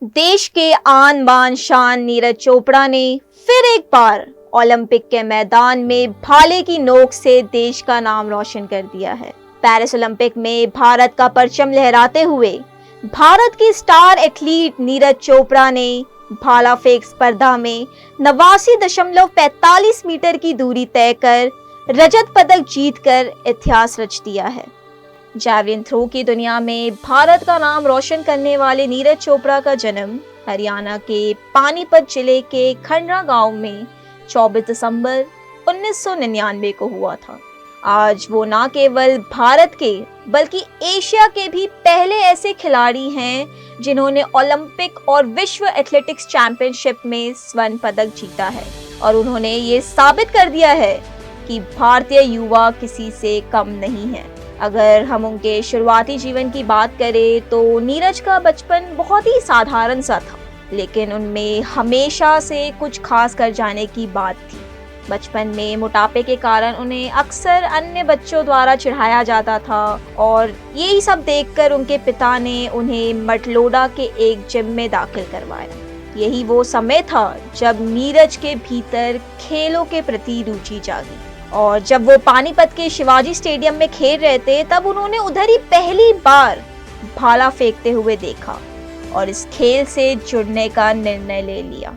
देश के आन बान शान नीरज चोपड़ा ने फिर एक बार ओलंपिक के मैदान में भाले की नोक से देश का नाम रोशन कर दिया है। पेरिस ओलंपिक में भारत का परचम लहराते हुए भारत की स्टार एथलीट नीरज चोपड़ा ने भाला फेंक स्पर्धा में 89.45 मीटर की दूरी तय कर रजत पदक जीतकर इतिहास रच दिया है। जैवलिन थ्रो की दुनिया में भारत का नाम रोशन करने वाले नीरज चोपड़ा का जन्म हरियाणा के पानीपत जिले के खंडरा गांव में 24 दिसंबर 1999 को हुआ था। आज वो न केवल भारत के बल्कि एशिया के भी पहले ऐसे खिलाड़ी हैं जिन्होंने ओलंपिक और विश्व एथलेटिक्स चैंपियनशिप में स्वर्ण पदक जीता है और उन्होंने ये साबित कर दिया है कि भारतीय युवा किसी से कम नहीं है। अगर हम उनके शुरुआती जीवन की बात करें तो नीरज का बचपन बहुत ही साधारण सा था, लेकिन उनमें हमेशा से कुछ खास कर जाने की बात थी। बचपन में मोटापे के कारण उन्हें अक्सर अन्य बच्चों द्वारा चिढ़ाया जाता था और यही सब देखकर उनके पिता ने उन्हें मटलोडा के एक जिम में दाखिल करवाया। यही वो समय था जब नीरज के भीतर खेलों के प्रति रुचि जागी और जब वो पानीपत के शिवाजी स्टेडियम में खेल रहे थे तब उन्होंने उधर ही पहली बार भाला फेंकते हुए देखा और इस खेल से जुड़ने का निर्णय ले लिया।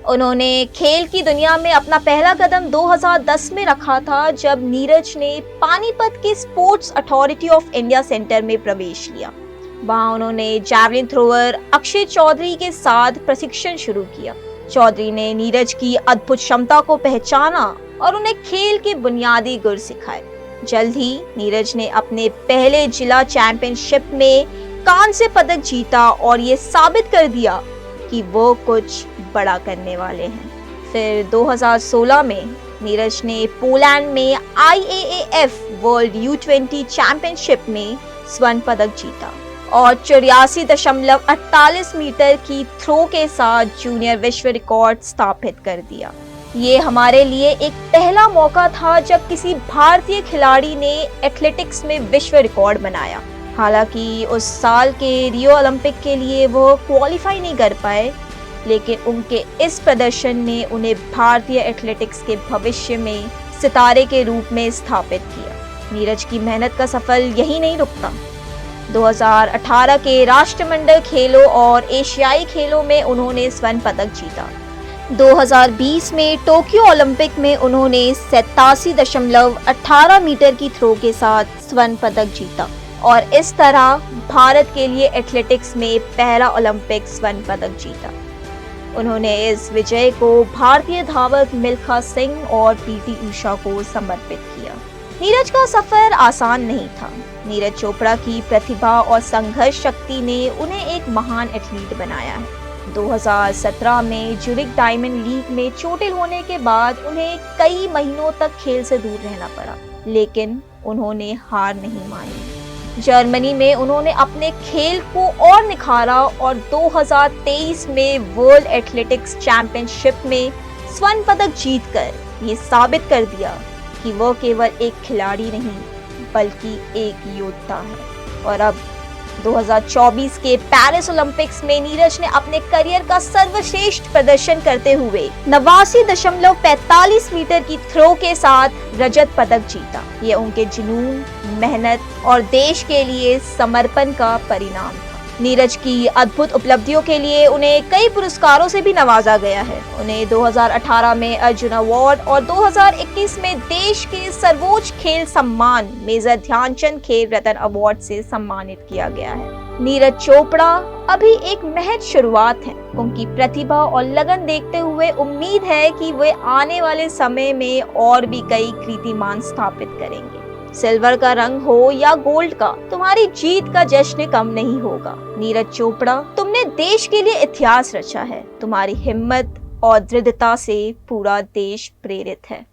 उन्होंने खेल की दुनिया में अपना पहला कदम 2010 में रखा था जब नीरज ने पानीपत के sports authority of India centre में प्रवेश लिया। वहां उन्होंने जैवलिन थ्रोअर अक्षय चौधरी के साथ प्रशिक्षण शुरू किया। चौधरी ने नीरज की अद्भुत क्षमता को पहचाना और उन्हें खेल के बुनियादी गुर सिखाए। जल्द ही नीरज ने अपने पहले जिला चैंपियनशिप में कांस्य पदक जीता और ये साबित कर दिया कि वो कुछ बड़ा करने वाले हैं। फिर 2016 में नीरज ने पोलैंड में IAAF वर्ल्ड U20 चैंपियनशिप में स्वर्ण पदक जीता और 84.48 मीटर की थ्रो के साथ जूनियर विश्व रिकॉर्ड स्थापित कर दिया। ये हमारे लिए एक पहला मौका था जब किसी भारतीय खिलाड़ी ने एथलेटिक्स में विश्व रिकॉर्ड बनाया। हालांकि उस साल के रियो ओलंपिक के लिए वो क्वालिफाई नहीं कर पाए, लेकिन उनके इस प्रदर्शन ने उन्हें भारतीय एथलेटिक्स के भविष्य में सितारे के रूप में स्थापित किया। नीरज की मेहनत का सफल यही नहीं रुकता। 2018 के राष्ट्रमंडल खेलों और एशियाई खेलों में उन्होंने स्वर्ण पदक जीता। 2020 में टोक्यो ओलंपिक में उन्होंने 87.18 मीटर की थ्रो के साथ स्वर्ण पदक जीता और इस तरह भारत के लिए एथलेटिक्स में पहला ओलंपिक स्वर्ण पदक जीता। उन्होंने इस विजय को भारतीय धावक मिल्खा सिंह और PT उषा को समर्पित किया। नीरज का सफर आसान नहीं था। नीरज चोपड़ा की प्रतिभा और संघर्ष शक्ति ने उन्हें एक महान एथलीट बनाया है। 2017 में ज्यूरिख डायमंड लीग में चोटिल होने के बाद उन्हें कई महीनों तक खेल से दूर रहना पड़ा, लेकिन उन्होंने हार नहीं मानी। जर्मनी में उन्होंने अपने खेल को और निखारा और 2023 में वर्ल्ड एथलेटिक्स चैंपियनशिप में स्वर्ण पदक जीतकर ये साबित कर दिया कि वो केवल एक खिलाड़ी नहीं बल्कि एक योद्धा है। और अब 2024 के पेरिस ओलंपिक्स में नीरज ने अपने करियर का सर्वश्रेष्ठ प्रदर्शन करते हुए 89.45 मीटर की थ्रो के साथ रजत पदक जीता। ये उनके जुनून, मेहनत और देश के लिए समर्पण का परिणाम था। नीरज की अद्भुत उपलब्धियों के लिए उन्हें कई पुरस्कारों से भी नवाजा गया है। उन्हें 2018 में अर्जुन अवार्ड और 2021 में देश के सर्वोच्च खेल सम्मान मेजर ध्यानचंद खेल रत्न अवार्ड से सम्मानित किया गया है। नीरज चोपड़ा अभी एक महज शुरुआत है। उनकी प्रतिभा और लगन देखते हुए उम्मीद है कि वे आने वाले समय में और भी कई कीर्तिमान स्थापित करेंगे। सिल्वर का रंग हो या गोल्ड का, तुम्हारी जीत का जश्न कम नहीं होगा। नीरज चोपड़ा, तुमने देश के लिए इतिहास रचा है। तुम्हारी हिम्मत और दृढ़ता से पूरा देश प्रेरित है।